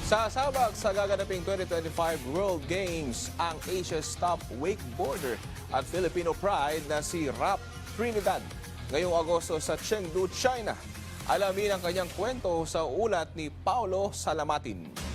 Sasabak sa gaganaping 2025 World Games ang Asia's top wakeboarder at Filipino pride na si Rap Trinidad ngayong Agosto sa Chengdu, China. Alamin ang kanyang kwento sa ulat ni Paulo Salamatin.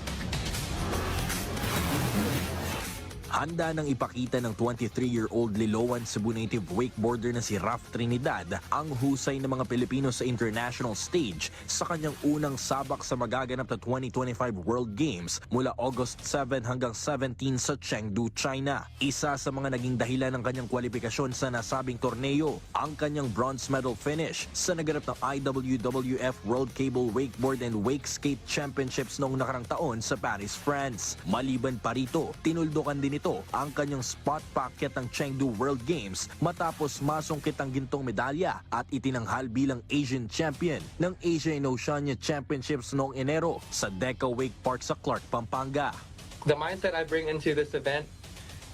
Handa nang ipakita ng 23-year-old Liloan Cebu native wakeboarder na si Raf Trinidad ang husay ng mga Pilipino sa international stage sa kanyang unang sabak sa magaganap na 2025 World Games mula August 7 hanggang 17 sa Chengdu, China. Isa sa mga naging dahilan ng kanyang kwalifikasyon sa nasabing torneo, ang kanyang bronze medal finish sa naganap ng IWWF World Cable Wakeboard and Wake Skate Championships noong nakarang taon sa Paris, France. Maliban pa rito, tinuldukan din ito ang kanyang spot packet ng Chengdu World Games matapos masungkit ang gintong medalya at itinanghal bilang Asian Champion ng Asia and Oceania Championships noong Enero sa Deca Wake Park sa Clark, Pampanga. The mindset I bring into this event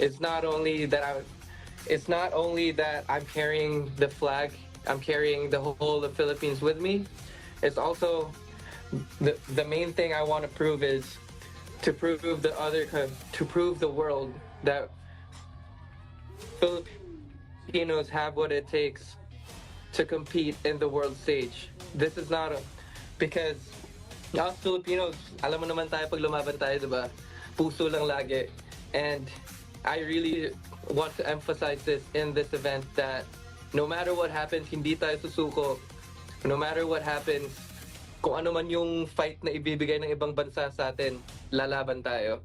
is not only that I'm carrying the flag, I'm carrying the whole of Philippines with me. It's also the main thing I want to prove is to prove the world that Filipinos have what it takes to compete in the world stage. This is not because us Filipinos, alam mo naman tayo pag lumaban tayo, diba? Puso lang lagi. And I really want to emphasize this in this event that no matter what happens, hindi tayo susuko. No matter what happens, kung ano man yung fight na ibibigay ng ibang bansa sa atin, lalaban tayo.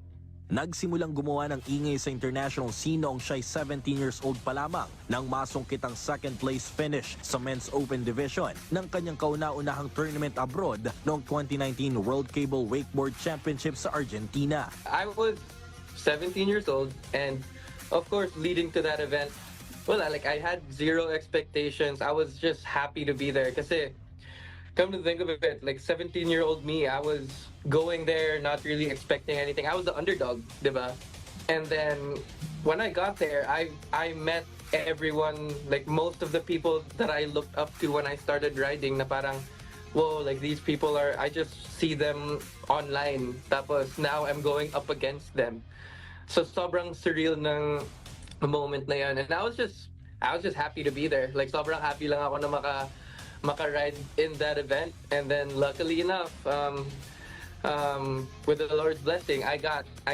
Nagsimulang gumawa ng ingay sa international scene noong siya'y 17 years old pa lamang nang masungkit ang second place finish sa Men's Open Division ng kanyang kauna-unahang tournament abroad noong 2019 World Cable Wakeboard Championship sa Argentina. I was 17 years old and of course leading to that event, well, I had zero expectations. I was just happy to be there kasi come to think of it, like 17-year-old me, I was going there not really expecting anything. I was the underdog, diba? And then when I got there, I met everyone, like most of the people that I looked up to when I started riding na parang, whoa, like these people I just see them online. Tapos now I'm going up against them. So sobrang surreal ng moment na yan. And I was just happy to be there. Like sobrang happy lang ako na maka-ride in that event, and then luckily enough, with the Lord's blessing, I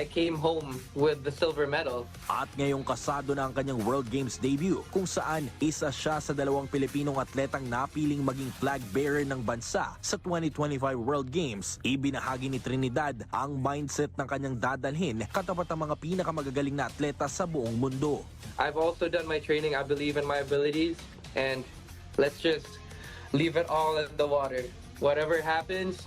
came home with the silver medal. At ngayong kasado na ang kanyang World Games debut, kung saan isa siya sa dalawang Pilipinong atletang napiling maging flag bearer ng bansa sa 2025 World Games. Ibinahagi ni Trinidad ang mindset ng kanyang dadalhin katapat ang mga pinakamagagaling na atleta sa buong mundo. I've also done my training. I believe in my abilities, and let's just leave it all in the water. Whatever happens,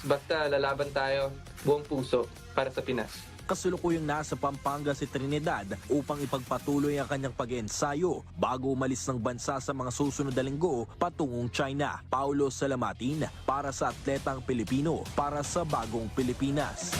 basta lalaban tayo buong puso para sa Pinas. Kasulukuyang nasa Pampanga si Trinidad upang ipagpatuloy ang kanyang pag-ensayo bago umalis ng bansa sa mga susunod na linggo patungong China. Paulo Salamatin para sa Atletang Pilipino para sa Bagong Pilipinas.